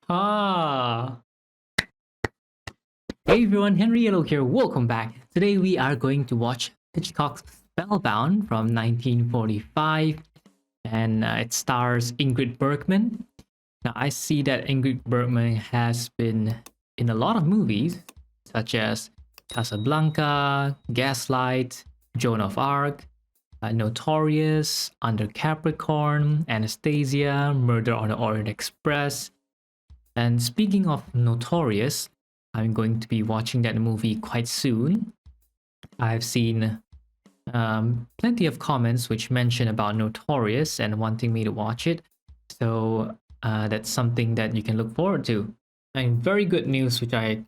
Ah, hey everyone, Henry Yellow here. Welcome back. Today we are going to watch Hitchcock's Spellbound from 1945, and it stars Ingrid Bergman. Now I see that Ingrid Bergman has been in a lot of movies, such as Casablanca, Gaslight, Joan of Arc, Notorious, Under Capricorn, Anastasia, Murder on the Orient Express. And speaking of Notorious, I'm going to be watching that movie quite soon. I've seen plenty of comments which mention about Notorious and wanting me to watch it. So that's something that you can look forward to. And very good news, which I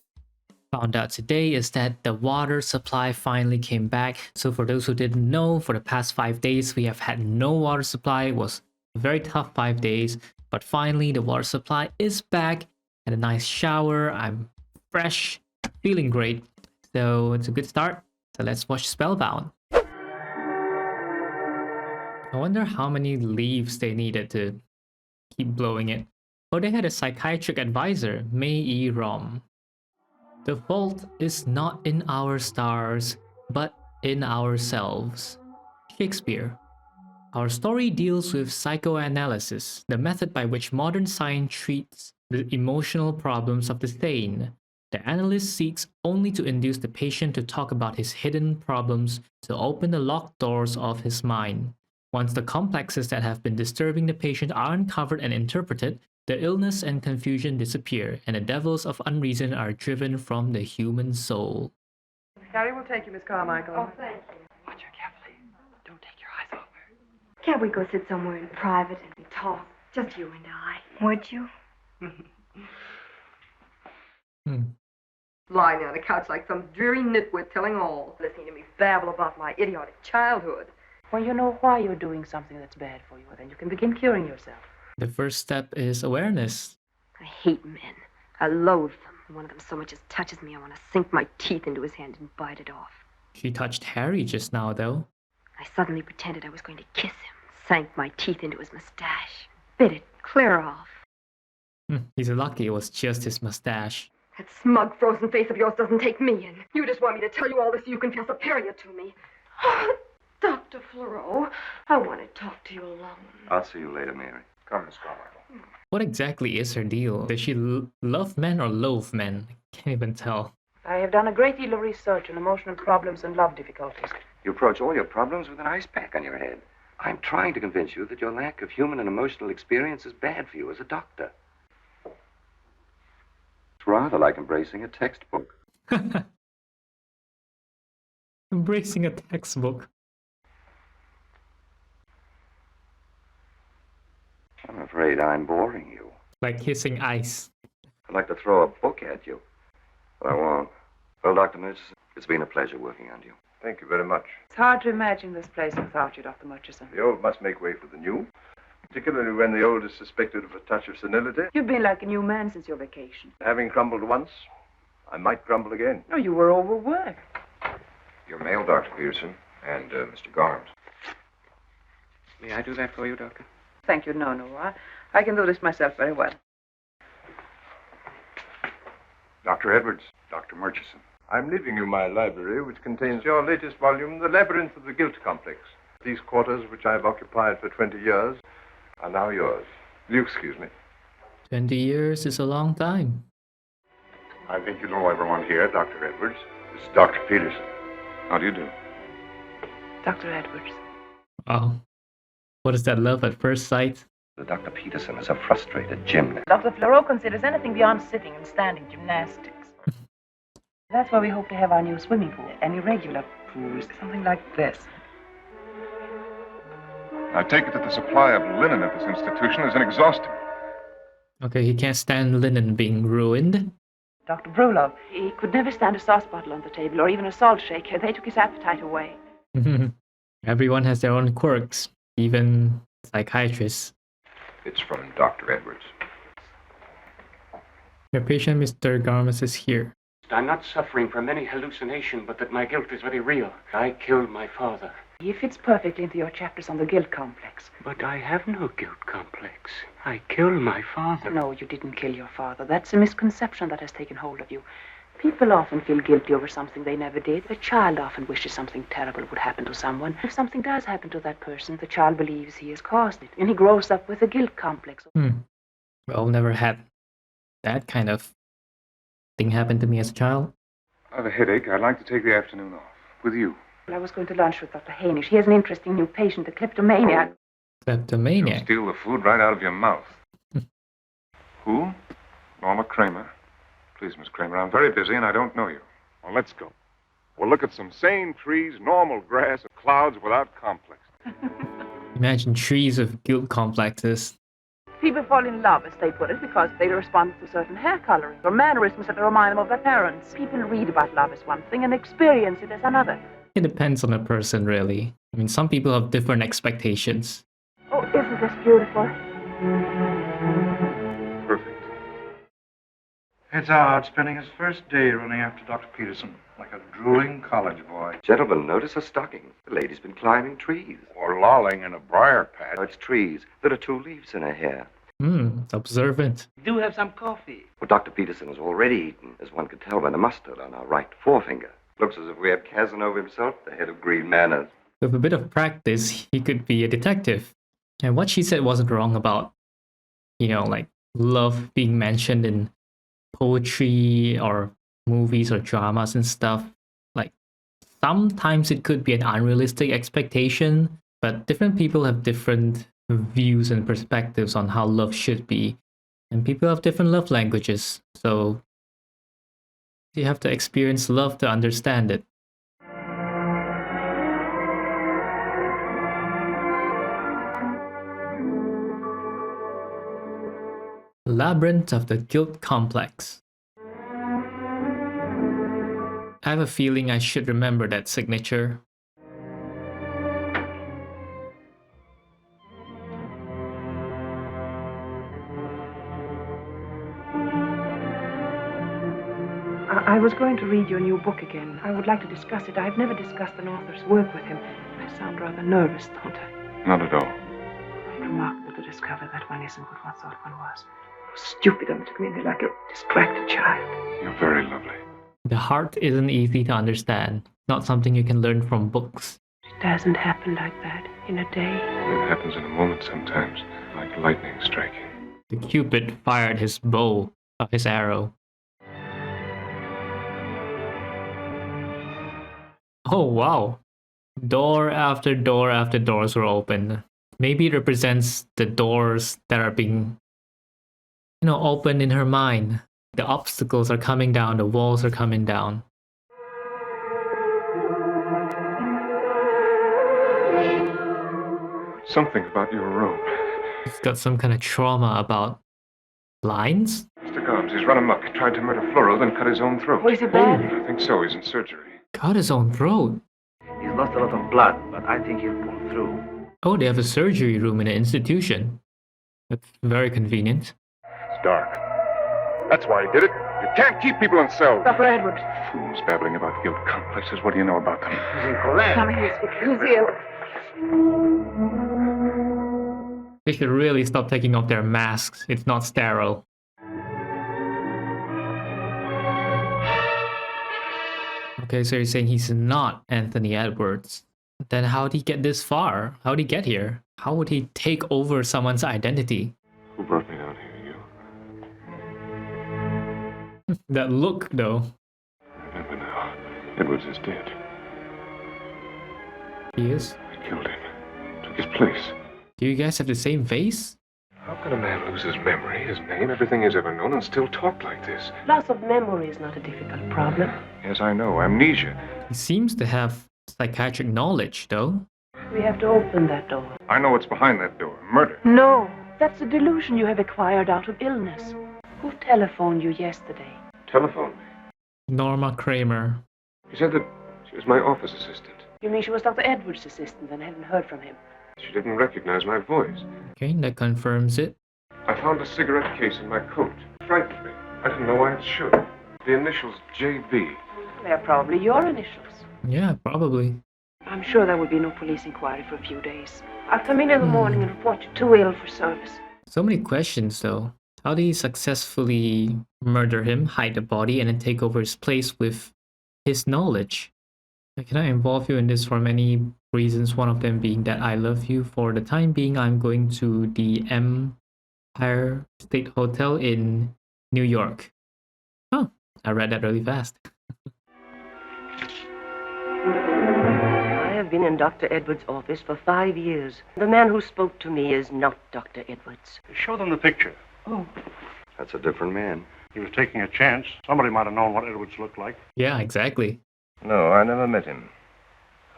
found out today, is that the water supply finally came back. So for those who didn't know, for the past 5 days, we have had no water supply. It was a very tough 5 days, but finally the water supply is back. Had a nice shower. I'm fresh, feeling great. So it's a good start. So let's watch Spellbound. I wonder how many leaves they needed to keep blowing it. Oh, they had a psychiatric advisor, May E. Rom. The fault is not in our stars, but in ourselves. Shakespeare. Our story deals with psychoanalysis, the method by which modern science treats the emotional problems of the sane. The analyst seeks only to induce the patient to talk about his hidden problems, to open the locked doors of his mind. Once the complexes that have been disturbing the patient are uncovered and interpreted, the illness and confusion disappear, and the devils of unreason are driven from the human soul. Harry will take you, Miss Carmichael. Oh, thank you. Watch her carefully. Don't take your eyes off her. Can't we go sit somewhere in private and talk? Just you and I. Would you? Lying on a couch like some dreary nitwit telling all. Listening to me babble about my idiotic childhood. When you know why you're doing something that's bad for you, then you can begin curing yourself. The first step is awareness. I hate men. I loathe them. One of them so much as touches me, I want to sink my teeth into his hand and bite it off. She touched Harry just now, though. I suddenly pretended I was going to kiss him, sank my teeth into his mustache, bit it clear off. He's lucky it was just his mustache. That smug, frozen face of yours doesn't take me in. You just want me to tell you all this so you can feel superior to me. Oh, Dr. Fleurot, I want to talk to you alone. I'll see you later, Mary. Come, Miss Carmichael. What exactly is her deal? Does she love men or loathe men? I can't even tell. I have done a great deal of research on emotional problems and love difficulties. You approach all your problems with an ice pack on your head. I'm trying to convince you that your lack of human and emotional experience is bad for you as a doctor. It's rather like embracing a textbook. Embracing a textbook. I'm afraid I'm boring you. Like hissing ice. I'd like to throw a book at you, but I won't. Well, Dr. Murchison, it's been a pleasure working under you. Thank you very much. It's hard to imagine this place without you, Dr. Murchison. The old must make way for the new, particularly when the old is suspected of a touch of senility. You've been like a new man since your vacation. Having crumbled once, I might crumble again. No, you were overworked. Your mail, Dr. Peterson, and Mr. Garms. May I do that for you, Doctor? Thank you. No. I can do this myself very well. Dr. Edwards, Dr. Murchison. I'm leaving you my library, which contains your latest volume, The Labyrinth of the Guilt Complex. These quarters, which I've occupied for 20 years, are now yours. Will you excuse me? 20 years is a long time. I think you know everyone here, Dr. Edwards. This is Dr. Peterson. How do you do? Dr. Edwards. Oh. What is that, love at first sight? Dr. Peterson is a frustrated gymnast. Dr. Fleurot considers anything beyond sitting and standing gymnastics. That's why we hope to have our new swimming pool. An irregular pool, something like this. I take it that the supply of linen at this institution is inexhaustible. Okay, he can't stand linen being ruined. Dr. Brulov, he could never stand a sauce bottle on the table or even a salt shaker. They took his appetite away. Everyone has their own quirks, even psychiatrists. It's from Dr. Edwards. Your patient, Mr. Garmas, is here. I'm not suffering from any hallucination, but that my guilt is very real. I killed my father. He fits perfectly into your chapters on the guilt complex. But I have no guilt complex. I killed my father. No, you didn't kill your father. That's a misconception that has taken hold of you. People often feel guilty over something they never did. A child often wishes something terrible would happen to someone. If something does happen to that person, the child believes he has caused it, and he grows up with a guilt complex. Well, never had that kind of thing happen to me as a child. I have a headache. I'd like to take the afternoon off. With you. I was going to lunch with Dr. Hainish. He has an interesting new patient, a kleptomaniac. Kleptomaniac. Steal the food right out of your mouth. Who? Norma Kramer. Please, Miss Kramer, I'm very busy and I don't know you. Well, let's go. We'll look at some sane trees, normal grass, and clouds without complex. Imagine trees of guilt complexes. People fall in love, as they put it, because they respond to certain hair coloring or mannerisms that remind them of their parents. People read about love as one thing and experience it as another. It depends on the person, really. I mean, some people have different expectations. Oh, isn't this beautiful? Perfect. It's Howard spending his first day running after Dr. Peterson, like a drooling college boy. Gentlemen, notice her stocking. The lady's been climbing trees. Or lolling in a briar patch. No, it's trees. There are 2 leaves in her hair. Observant. Do have some coffee. Well, Dr. Peterson has already eaten, as one could tell by the mustard on our right forefinger. Looks as if we had Casanova himself, the head of green manners. With a bit of practice, he could be a detective. And what she said wasn't wrong about, like love being mentioned in poetry or movies or dramas and stuff. Like, sometimes it could be an unrealistic expectation, but different people have different views and perspectives on how love should be. And people have different love languages. So you have to experience love to understand it. Labyrinth of the Guilt Complex. I have a feeling I should remember that signature. I was going to read your new book again. I would like to discuss it. I've never discussed an author's work with him. I sound rather nervous, don't I? Not at all. It's remarkable to discover that one isn't what one thought one was. How stupid of me to come in here like a distracted child. You're very lovely. The heart isn't easy to understand. Not something you can learn from books. It doesn't happen like that in a day. It happens in a moment sometimes, like lightning striking. The Cupid fired his bow of his arrow. Oh wow. Door after door after doors were opened. Maybe it represents the doors that are being, opened in her mind. The obstacles are coming down, the walls are coming down. Something about your robe. He's got some kind of trauma about lines? Mr. Gobbs, he's run amok. Tried to murder Floro, then cut his own throat. Oh, is it bad? I think so. He's in surgery. Cut his own throat. He's lost a lot of blood, but I think he'll pull through. Oh, they have a surgery room in an institution. That's very convenient. It's dark. That's why he did it. You can't keep people in cells. Dr. Edwards. Fools babbling about guilt complexes. What do you know about them? He's incorrect. Come here, speak. Who's ill? They should really stop taking off their masks. It's not sterile. Okay, so you're saying he's not Anthony Edwards. Then how'd he get this far? How'd he get here? How would he take over someone's identity? Who brought me down here? You? That look, though. Remember now. Edwards is dead. He is? I killed him. Took his place. Do you guys have the same face? How can a man lose his memory, his name, everything he's ever known, and still talk like this? Loss of memory is not a difficult problem. Yes, I know. Amnesia. He seems to have psychiatric knowledge, though. We have to open that door. I know what's behind that door. Murder. No, that's a delusion you have acquired out of illness. Who telephoned you yesterday? Telephone me. Norma Kramer. She said that she was my office assistant. You mean she was Dr. Edwards' assistant and hadn't heard from him? She didn't recognize my voice. Okay, that confirms it. I found a cigarette case in my coat. It frightened me. I didn't know why it should. The initials JB. They're probably your initials. Yeah, probably. I'm sure there will be no police inquiry for a few days. I'll come in the morning and report you too ill for service. So many questions, though. How did he successfully murder him, hide the body, and then take over his place with his knowledge? I cannot involve you in this for many reasons, one of them being that I love you. For the time being, I'm going to the Empire State Hotel in New York. Oh, I read that really fast. I have been in Dr. Edwards' office for 5 years. The man who spoke to me is not Dr. Edwards. Show them the picture. Oh. That's a different man. He was taking a chance. Somebody might have known what Edwards looked like. Yeah, exactly. No, I never met him.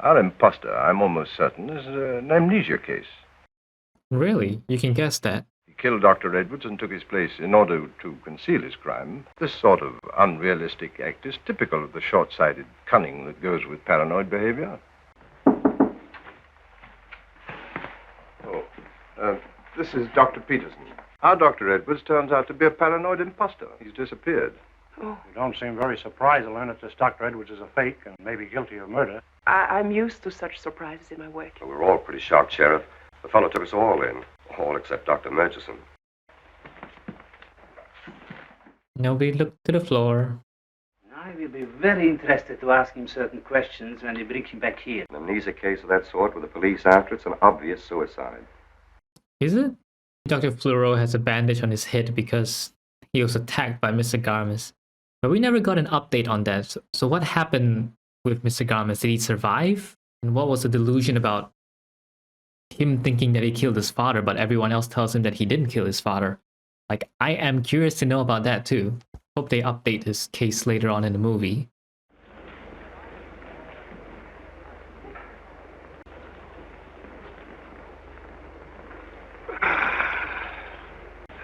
Our imposter, I'm almost certain, is an amnesia case. Really? You can guess that. He killed Dr. Edwards and took his place in order to conceal his crime. This sort of unrealistic act is typical of the short-sighted cunning that goes with paranoid behavior. This is Dr. Peterson. Our Dr. Edwards turns out to be a paranoid imposter. He's disappeared. Oh. You don't seem very surprised to learn that this Dr. Edwards is a fake and maybe guilty of murder. I'm used to such surprises in my work. Well, we're all pretty shocked, Sheriff. The fellow took us all in. All except Dr. Murchison. Nobody looked to the floor. I will be very interested to ask him certain questions when we bring him back here. An amnesia case of that sort with the police after it's an obvious suicide. Is it? Dr. Fleureau has a bandage on his head because he was attacked by Mr. Garmis. But we never got an update on that. So what happened with Mr. Garmis? Did he survive? And what was the delusion about him thinking that he killed his father, but everyone else tells him that he didn't kill his father? Like, I am curious to know about that too. Hope they update his case later on in the movie.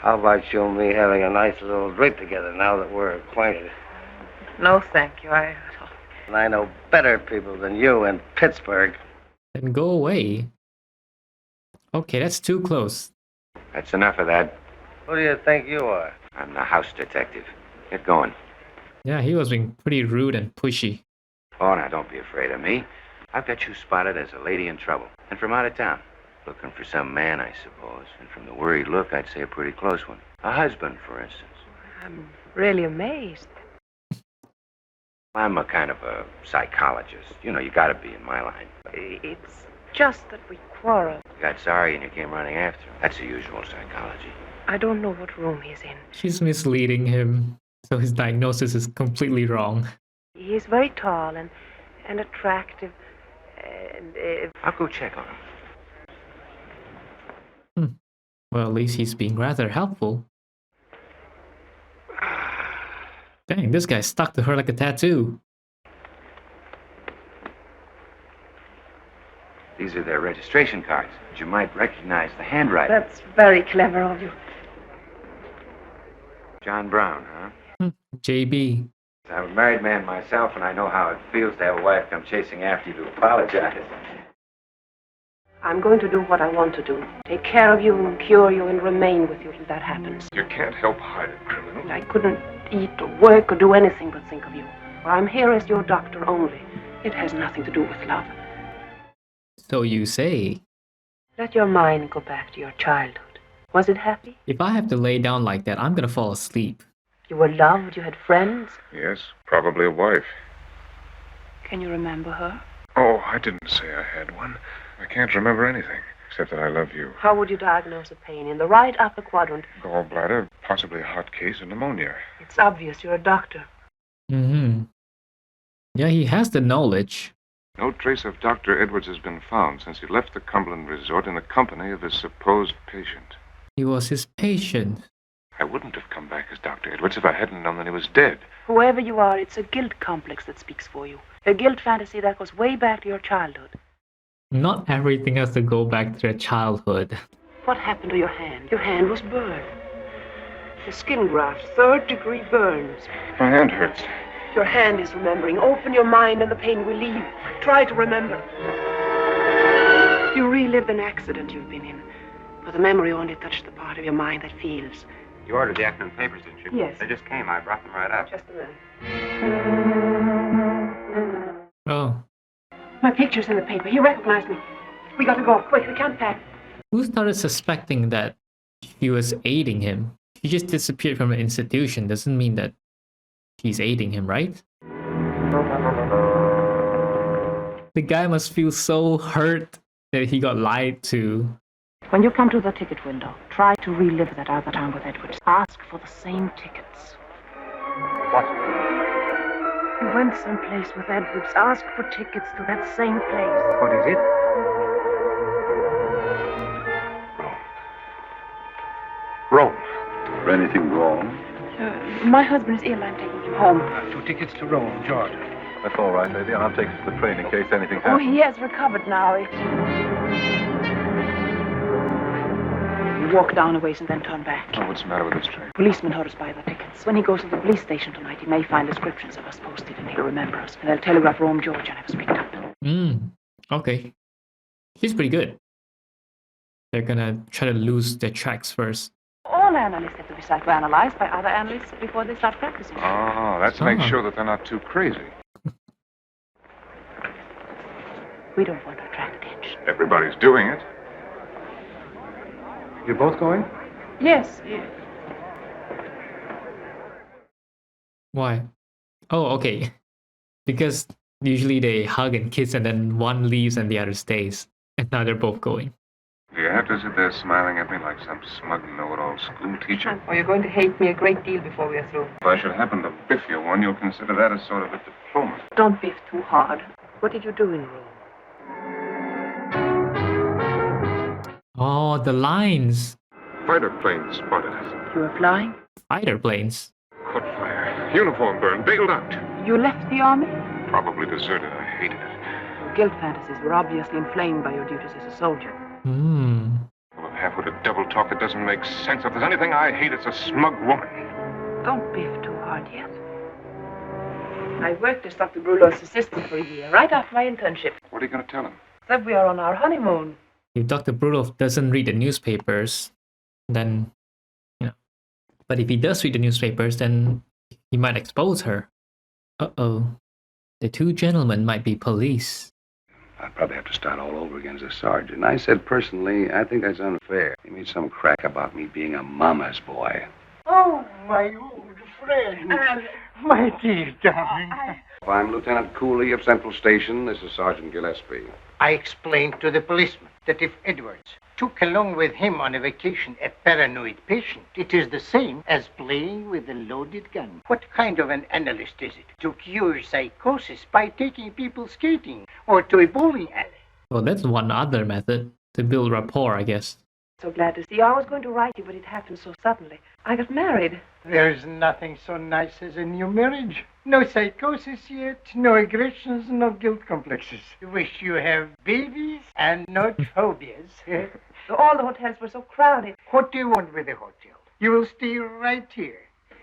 How about you and me having a nice little drink together now that we're acquainted? No, thank you. And I know better people than you in Pittsburgh. Then go away. Okay, that's too close. That's enough of that. Who do you think you are? I'm the house detective. Get going. Yeah, he was being pretty rude and pushy. Oh, now don't be afraid of me. I've got you spotted as a lady in trouble. And from out of town. Looking for some man, I suppose. And from the worried look, I'd say a pretty close one. A husband, for instance. I'm really amazed. I'm a kind of a psychologist. You know, you gotta be in my line. It's just that we quarreled. You got sorry and you came running after him. That's the usual psychology. I don't know what room he's in. She's misleading him, so his diagnosis is completely wrong. He's very tall and attractive. And I'll go check on him. Well, at least he's being rather helpful. Dang, this guy stuck to her like a tattoo. These are their registration cards. But you might recognize the handwriting. That's very clever of you. John Brown, huh? JB. I'm a married man myself, and I know how it feels to have a wife come chasing after you to apologize. I'm going to do what I want to do. Take care of you and cure you and remain with you till that happens. You can't help hide it, criminal. I couldn't eat or work or do anything but think of you. I'm here as your doctor only. It has nothing to do with love. So you say. Let your mind go back to your childhood. Was it happy? If I have to lay down like that, I'm gonna fall asleep. You were loved, you had friends. Yes, probably a wife. Can you remember her? Oh, I didn't say I had one. I can't remember anything, except that I love you. How would you diagnose a pain? In the right upper quadrant. Gallbladder, possibly a hot case of pneumonia. It's obvious you're a doctor. Yeah, he has the knowledge. No trace of Dr. Edwards has been found since he left the Cumberland Resort in the company of his supposed patient. He was his patient. I wouldn't have come back as Dr. Edwards if I hadn't known that he was dead. Whoever you are, it's a guilt complex that speaks for you. A guilt fantasy that goes way back to your childhood. Not everything has to go back to their childhood. What happened to your hand? Your hand was burned. The skin graft, third-degree burns. My hand hurts. Your hand is remembering. Open your mind and the pain will leave. Try to remember. You relived an accident you've been in, but the memory only touched the part of your mind that feels. You ordered the afternoon papers, didn't you? Yes. They just came. I brought them right up. Just a minute. Oh. My picture's in the paper. He recognized me. We got to go. Quick, we can't pack. Who started suspecting that she was aiding him? She just disappeared from the institution. Doesn't mean that she's aiding him, right? The guy must feel so hurt that he got lied to. When you come to the ticket window, try to relive that other time with Edwards. Ask for the same tickets. What? You went someplace with Edwards. Ask for tickets to that same place. What is it? Rome. Is anything wrong? My husband is ill. I'm taking him home. 2 tickets to Rome, Georgia. That's all right, lady. I'll take you to the train in case anything Oh, happens. he has recovered now. You walk down a ways and then turn back. Oh, what's the matter with this train? Policeman heard us buy the tickets. When he goes to the police station tonight, he may find descriptions of us posted and he'll remember us. And they'll telegraph Rome, Georgia, and have us picked up. Okay. She's pretty good. They're gonna try to lose their tracks first. All analysts have to be psychoanalyzed by other analysts before they start practicing. Oh, that's to make sure that they're not too crazy. We don't want to attract attention. Everybody's doing it. You both going? Yes. Why? Oh, okay. Because usually they hug and kiss and then one leaves and the other stays. And now they're both going. Do you have to sit there smiling at me like some smug know-it-all school teacher? Or you're going to hate me a great deal before we are through. If I should happen to biff you one, you'll consider that as sort of a diploma. Don't biff too hard. What did you do in Rome? Oh, the lines. Fighter plane spotted us. You were flying? Fighter planes. Caught fire. Uniform burned. Bailed out. You left the army? Probably deserted. I hated it. Your guilt fantasies were obviously inflamed by your duties as a soldier. Full of half-witted double talk that doesn't make sense. If there's anything I hate, it's a smug woman. Don't biff too hard yet. I worked as Dr. Brulo's assistant for a year, right after my internship. What are you going to tell him? That we are on our honeymoon. If Dr. Brulov doesn't read the newspapers, then, but if he does read the newspapers, then he might expose her. Uh-oh. The 2 gentlemen might be police. I'd probably have to start all over again as a sergeant. I said personally, I think that's unfair. He made some crack about me being a mama's boy. Oh, my old friend. My dear darling. I'm Lieutenant Cooley of Central Station. This is Sergeant Gillespie. I explained to the policeman that if Edwards took along with him on a vacation a paranoid patient, it is the same as playing with a loaded gun. What kind of an analyst is it to cure psychosis by taking people skating or to a bowling alley? Well, that's one other method to build rapport, I guess. So glad to see you. I was going to write you, but it happened so suddenly. I got married. There's nothing so nice as a new marriage. No psychosis yet, no aggressions, no guilt complexes. Wish you have babies and no phobias. All the hotels were so crowded. What do you want with a hotel? You will stay right here.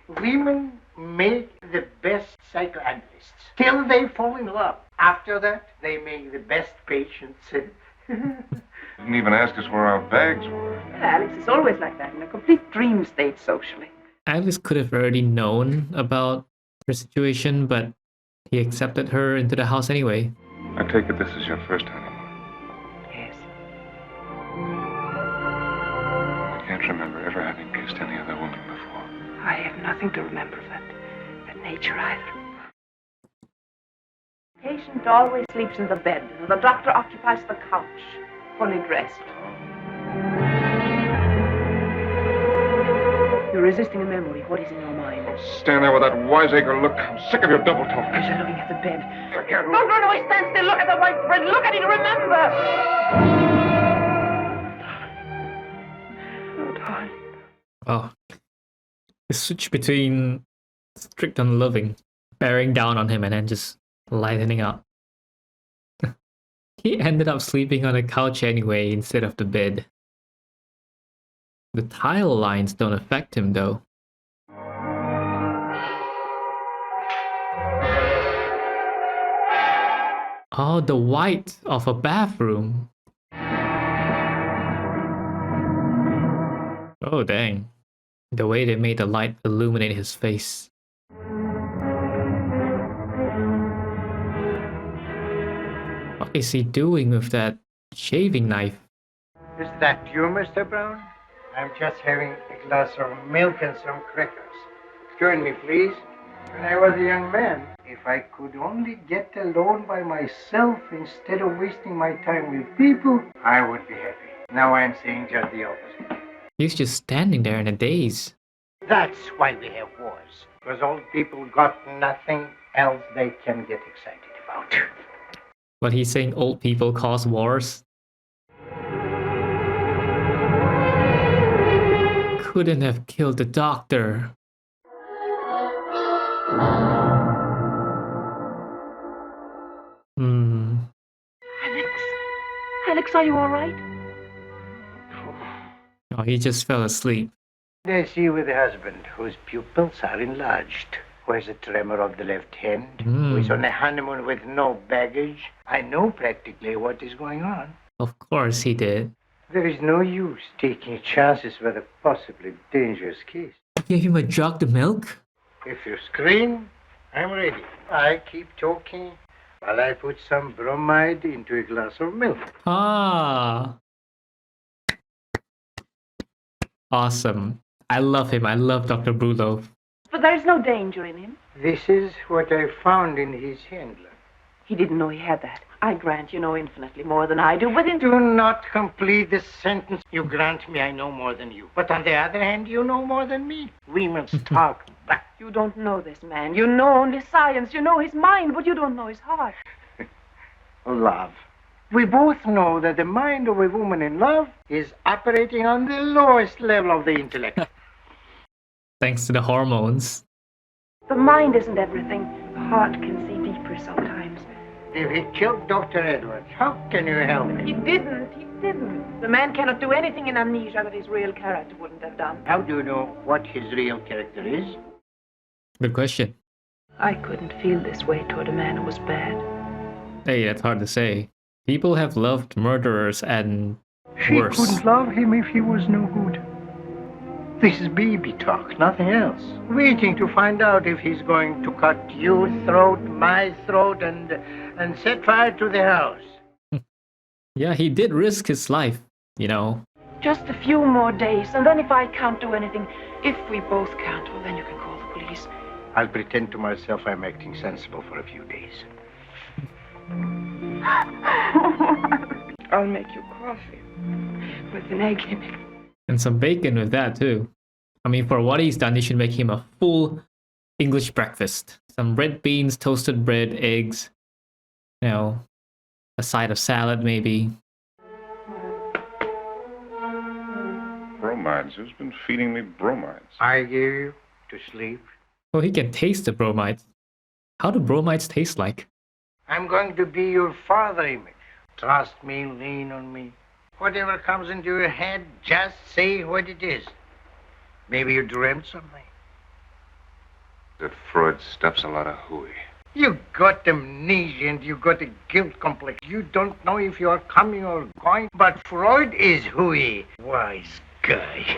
Women make the best psychoanalysts till they fall in love. After that, they make the best patients. Didn't even ask us where our bags were. Alex is always like that, in a complete dream state socially. Alice could have already known about her situation, but he accepted her into the house anyway. I take it this is your first honeymoon. Yes. I can't remember ever having kissed any other woman before. I have nothing to remember of that nature either. Patient always sleeps in the bed. The doctor occupies the couch, fully dressed. You're resisting a memory. What is in your mind? Stand there with that wiseacre look. I'm sick of your double talk. As you're looking at the bed. Don't run away, stand still. Look at the white thread. Look at it, remember. Oh, darling. Oh. The switch between strict and loving, bearing down on him and then just lightening up. He ended up sleeping on the couch anyway instead of the bed. The tile lines don't affect him though. Oh, the white of a bathroom. Oh, dang. The way they made the light illuminate his face. Oh, What is he doing with that shaving knife? Is that you, Mr. Brown? I'm just having a glass of milk and some crackers. Join me, please. When I was a young man, if I could only get alone by myself instead of wasting my time with people, I would be happy. Now I'm saying just the opposite. He's just standing there in a daze. That's why we have wars. Because old people got nothing else they can get excited about. But he's saying old people cause wars. Couldn't have killed the doctor. Alex, are you all right? Oh, he just fell asleep. I see with a husband whose pupils are enlarged, who has a tremor of the left hand, who is on a honeymoon with no baggage. I know practically what is going on. Of course he did. There is no use taking chances with a possibly dangerous case. Gave him a jug to milk? If you scream, I'm ready. I keep talking while I put some bromide into a glass of milk. Ah. Awesome. I love him. I love Dr. Brulov. But there is no danger in him. This is what I found in his handler. He didn't know he had that. I grant you know infinitely more than I do, but Do not complete the sentence. You grant me I know more than you. But on the other hand, you know more than me. We must talk back. You don't know this man. You know only science. You know his mind, but you don't know his heart. Love. We both know that the mind of a woman in love is operating on the lowest level of the intellect. Thanks to the hormones. The mind isn't everything. The heart can see deeper sometimes. If he killed Dr. Edwards, how can you help him? He didn't. The man cannot do anything in amnesia that his real character wouldn't have done. How do you know what his real character is? Good question. I couldn't feel this way toward a man who was bad. Hey, that's hard to say. People have loved murderers and She worse. couldn't love him if he was no good. This is baby talk, nothing else. Waiting to find out if he's going to cut your throat, my throat, and set fire to the house. Yeah, he did risk his life, you know. Just a few more days, and then if I can't do anything, if we both can't, well, then you can call the police. I'll pretend to myself I'm acting sensible for a few days. I'll make you coffee with an egg in it. And some bacon with that too. I mean, for what he's done, you should make him a full English breakfast. Some red beans, toasted bread, eggs, you know, a side of salad maybe. Bromides. Who's been feeding me bromides? I gave you to sleep. Well, he can taste the bromides. How do bromides taste like? I'm going to be your father image. Trust me, lean on me. Whatever comes into your head, just say what it is. Maybe you dreamt something. That Freud stuffs a lot of hooey. You got amnesia and you got a guilt complex. You don't know if you are coming or going, but Freud is hooey. Wise guy.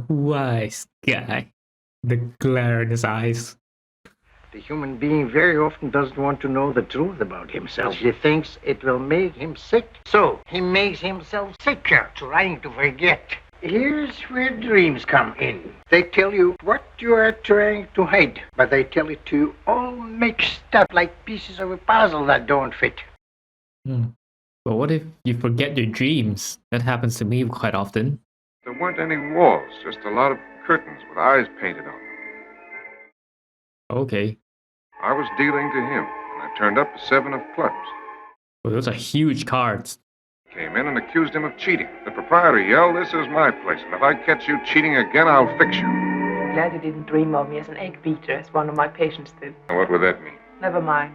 Wise guy. The glare in his eyes. The human being very often doesn't want to know the truth about himself. He thinks it will make him sick, so he makes himself sicker, trying to forget. Here's where dreams come in. They tell you what you are trying to hide, but they tell it to you all mixed up like pieces of a puzzle that don't fit. But what if you forget your dreams? That happens to me quite often. There weren't any walls, just a lot of curtains with eyes painted on them. Okay. I was dealing to him, and I turned up a 7 of clubs. Well, those are huge cards. Came in and accused him of cheating. The proprietor yelled, "This is my place, and if I catch you cheating again, I'll fix you." I'm glad you didn't dream of me as an egg beater, as one of my patients did. Now, what would that mean? Never mind.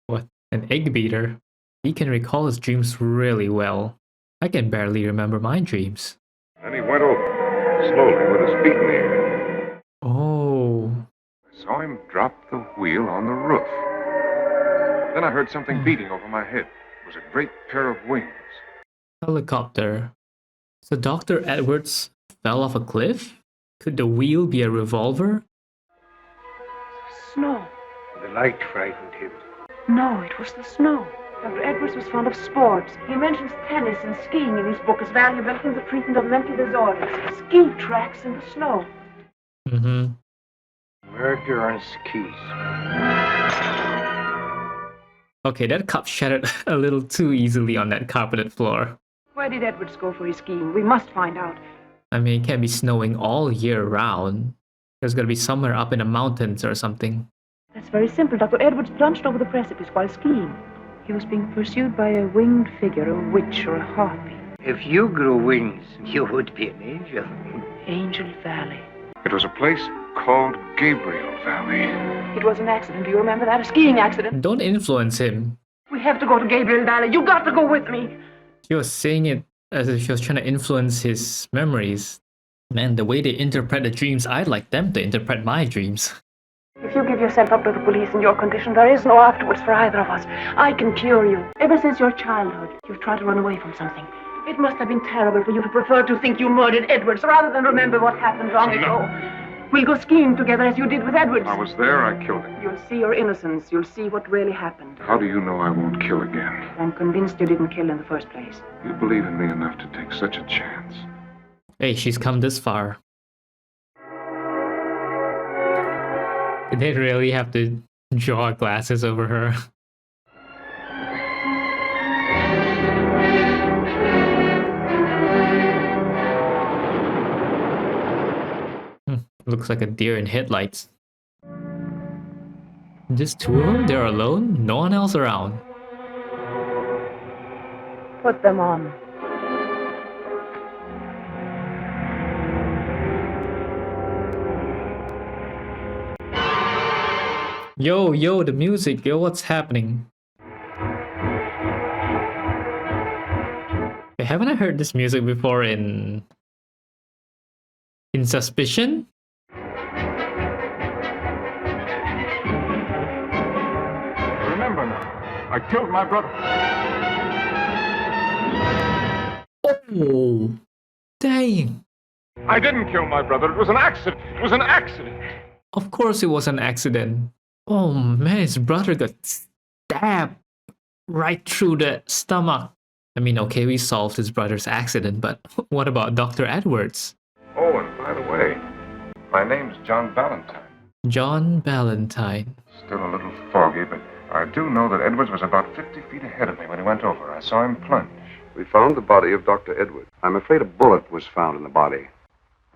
What? An egg beater? He can recall his dreams really well. I can barely remember my dreams. Then he went over, slowly, with his feet in the air. Oh. I saw him drop the wheel on the roof. Then I heard something beating over my head. It was a great pair of wings. Helicopter. So Dr. Edwards fell off a cliff? Could the wheel be a revolver? Snow. The light frightened him. No, it was the snow. Dr. Edwards was fond of sports. He mentions tennis and skiing in his book as valuable in the treatment of mental disorders. Ski tracks in the snow. Mm-hmm. Murder on skis. Okay, that cup shattered a little too easily on that carpeted floor. Where did Edwards go for his skiing? We must find out. I mean, it can't be snowing all year round. There's gotta be somewhere up in the mountains or something. That's very simple. Dr. Edwards plunged over the precipice while skiing. He was being pursued by a winged figure, a witch or a harpy. If you grew wings, you would be an angel. Angel Valley. It was a place called Gabriel Valley. It was an accident. Do you remember that? A skiing accident. Don't influence him. We have to go to Gabriel Valley. You got to go with me. She was saying it as if she was trying to influence his memories. Man, the way they interpret the dreams, I'd like them to interpret my dreams. If you give yourself up to the police in your condition, there is no afterwards for either of us. I can cure you. Ever since your childhood, you've tried to run away from something. It must have been terrible for you to prefer to think you murdered Edwards rather than remember what happened long ago. We'll go skiing together as you did with Edwards. I was there, I killed him. You'll see your innocence. You'll see what really happened. How do you know I won't kill again? I'm convinced you didn't kill in the first place. You believe in me enough to take such a chance. Hey, she's come this far. Did they really have to draw glasses over her? Looks like a deer in headlights. Just two of them? They're alone? No one else around. Put them on. Yo, the music. Yo, what's happening? Hey, haven't I heard this music before in Suspicion? Remember now, I killed my brother. Oh, dang. I didn't kill my brother. It was an accident. It was an accident. Of course it was an accident. Oh man, his brother got stabbed right through the stomach. I mean, okay, we solved his brother's accident, but what about Dr. Edwards? Oh, and by the way, my name's John Ballantyne. John Ballantyne. Still a little foggy, but I do know that Edwards was about 50 feet ahead of me when he went over. I saw him plunge. We found the body of Dr. Edwards. I'm afraid a bullet was found in the body.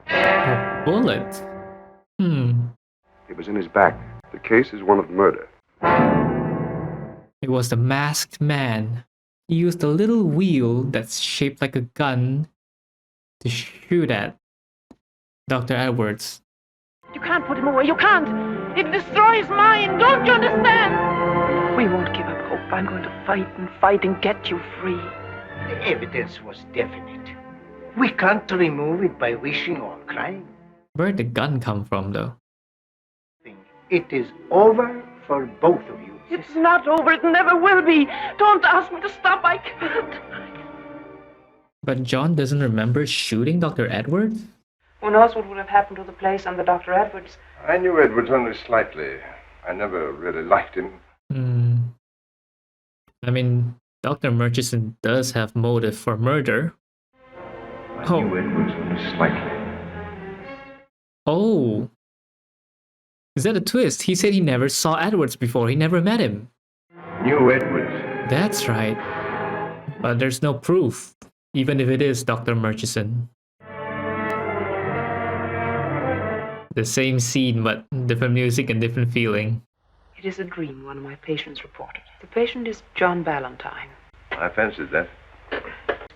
A bullet? It was in his back. The case is one of murder. It was the masked man. He used a little wheel that's shaped like a gun to shoot at Dr. Edwards. You can't put him away. You can't. It destroys mine. Don't you understand? We won't give up hope. I'm going to fight and get you free. The evidence was definite. We can't remove it by wishing or crying. Where'd the gun come from, though? It is over for both of you. It's not over. It never will be. Don't ask me to stop. I can't. But John doesn't remember shooting Dr. Edwards? Who knows what would have happened to the place under Dr. Edwards? I knew Edwards only slightly. I never really liked him. I mean, Dr. Murchison does have motive for murder. I knew Edwards only slightly. Oh. Is that a twist? He said he never saw Edwards before. He never met him. Knew Edwards. That's right. But there's no proof, even if it is Dr. Murchison. The same scene, but different music and different feeling. It is a dream, one of my patients reported. The patient is John Ballantyne. I fancied that.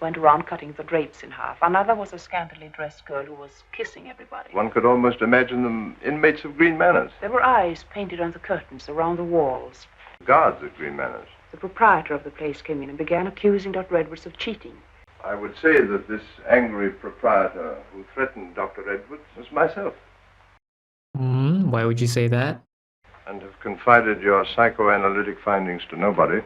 Went around cutting the drapes in half. Another was a scantily dressed girl who was kissing everybody. One could almost imagine them inmates of Green Manors. There were eyes painted on the curtains around the walls. Guards of Green Manors. The proprietor of the place came in and began accusing Dr. Edwards of cheating. I would say that this angry proprietor who threatened Dr. Edwards was myself. Why would you say that? And have confided your psychoanalytic findings to nobody.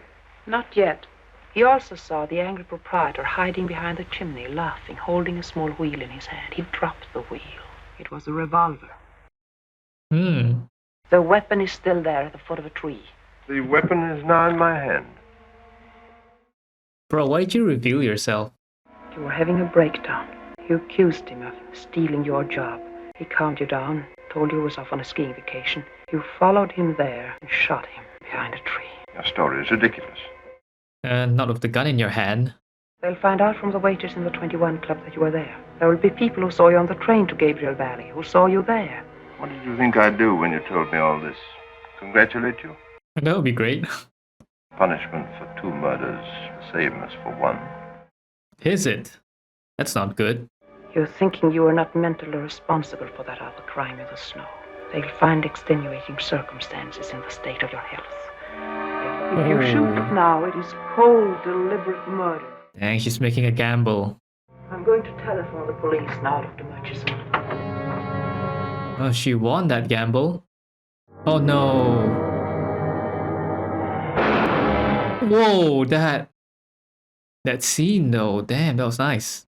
Not yet. He also saw the angry proprietor hiding behind the chimney, laughing, holding a small wheel in his hand. He dropped the wheel. It was a revolver. The weapon is still there at the foot of a tree. The weapon is now in my hand. Bro, why'd you reveal yourself? You were having a breakdown. You accused him of stealing your job. He calmed you down, told you he was off on a skiing vacation. You followed him there and shot him behind a tree. Your story is ridiculous. Not with the gun in your hand. They'll find out from the waiters in the 21 Club that you were there. There will be people who saw you on the train to Gabriel Valley, who saw you there. What did you think I'd do when you told me all this? Congratulate you? That would be great. Punishment for 2 murders, the same as for 1. Is it? That's not good. You're thinking you are not mentally responsible for that other crime in the snow. They'll find extenuating circumstances in the state of your health. If you shoot now, it is cold, deliberate murder. Dang, she's making a gamble. I'm going to telephone the police now, Dr. Murchison. Oh, she won that gamble. Oh no. Whoa, that scene though, damn, that was nice.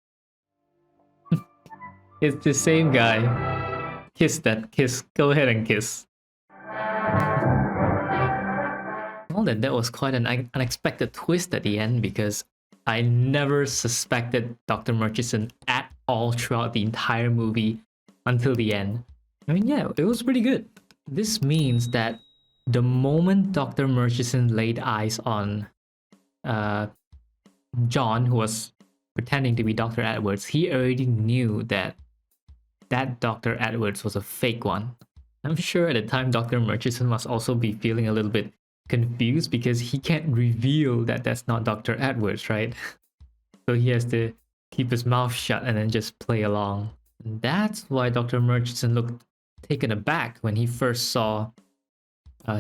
It's the same guy. Kiss that, kiss. Go ahead and kiss. Well, that was quite an unexpected twist at the end because I never suspected Dr. Murchison at all throughout the entire movie until the end. I mean, yeah, it was pretty good. This means that the moment Dr. Murchison laid eyes on John, who was pretending to be Dr. Edwards, he already knew that Dr. Edwards was a fake one. I'm sure at the time Dr. Murchison must also be feeling a little bit confused because he can't reveal that that's not Dr. Edwards, right? So he has to keep his mouth shut and then just play along. And that's why Dr. Murchison looked taken aback when he first saw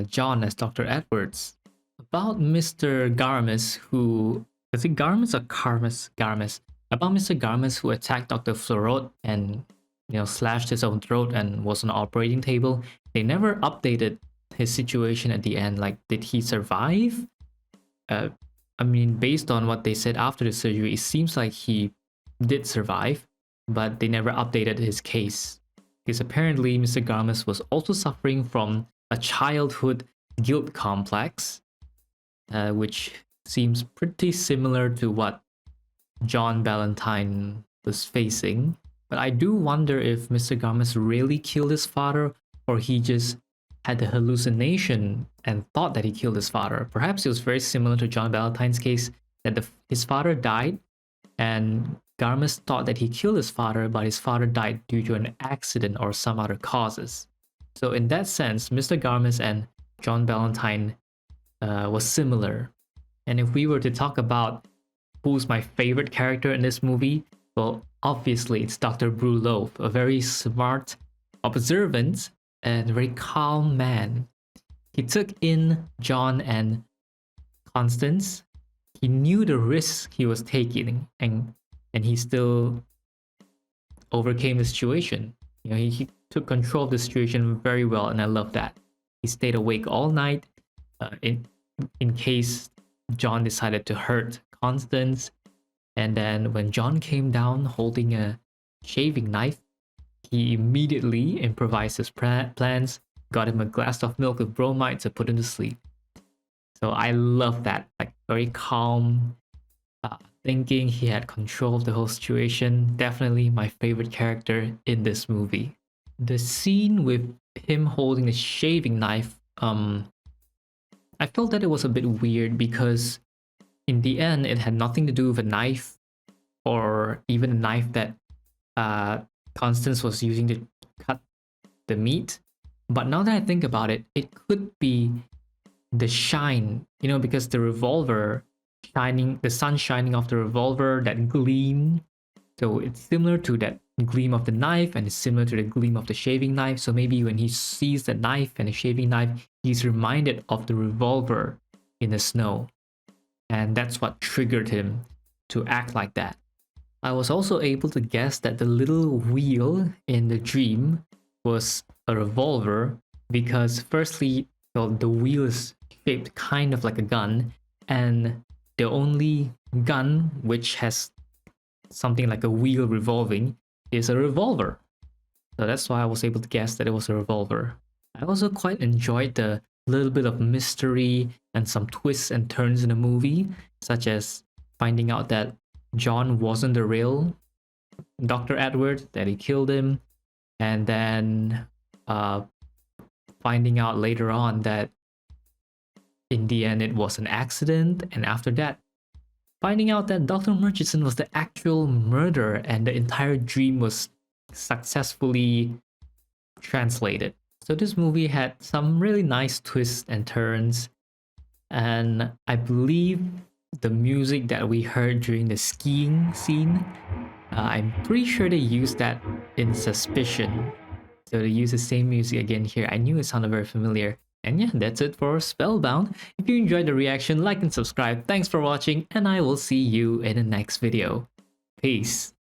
John as Dr. Edwards. About Mr. Garmus, who... Is it Garmus or Carmus? Garmus. About Mr. Garmus who attacked Dr. Florot and, slashed his own throat and was on the operating table. They never updated his situation at the end. Like, did he survive? I mean, based on what they said after the surgery, it seems like he did survive, but they never updated his case. Because apparently Mr. Garmus was also suffering from a childhood guilt complex, which seems pretty similar to what John Ballantyne was facing. But I do wonder if Mr. Garmus really killed his father, or he just had the hallucination and thought that he killed his father. Perhaps it was very similar to John Ballantyne's case, that his father died, and Garmus thought that he killed his father, but his father died due to an accident or some other causes. So in that sense, Mr. Garmus and John Ballantyne was similar. And if we were to talk about who's my favorite character in this movie, well, obviously it's Dr. Brulov, a very smart, observant, and very calm man. He took in John and Constance. He knew the risk he was taking, and he still overcame the situation. He took control of the situation very well, and I love that. He stayed awake all night in case John decided to hurt Constance. And then when John came down holding a shaving knife, he immediately improvised his plans, got him a glass of milk with bromide to put him to sleep. So I love that, like very calm thinking. He had control of the whole situation. Definitely my favorite character in this movie. The scene with him holding a shaving knife, I felt that it was a bit weird because in the end it had nothing to do with a knife or even a knife that Constance was using to cut the meat. But now that I think about it, it could be the shine, because the revolver shining, the sun shining off the revolver, that gleam. So it's similar to that gleam of the knife, and it's similar to the gleam of the shaving knife. So maybe when he sees the knife and the shaving knife, he's reminded of the revolver in the snow. And that's what triggered him to act like that. I was also able to guess that the little wheel in the dream was a revolver because firstly, the wheel is shaped kind of like a gun, and the only gun which has something like a wheel revolving is a revolver. So that's why I was able to guess that it was a revolver. I also quite enjoyed the little bit of mystery and some twists and turns in the movie, such as finding out that John wasn't the real Dr. Edwards, that he killed him, and then finding out later on that in the end it was an accident, and after that finding out that Dr. Murchison was the actual murderer and the entire dream was successfully translated. So this movie had some really nice twists and turns, and I believe the music that we heard during the skiing scene, I'm pretty sure they used that in Suspicion. So they use the same music again here. I knew it sounded very familiar. And yeah, that's it for Spellbound. If you enjoyed the reaction, like and subscribe. Thanks for watching, and I will see you in the next video. Peace.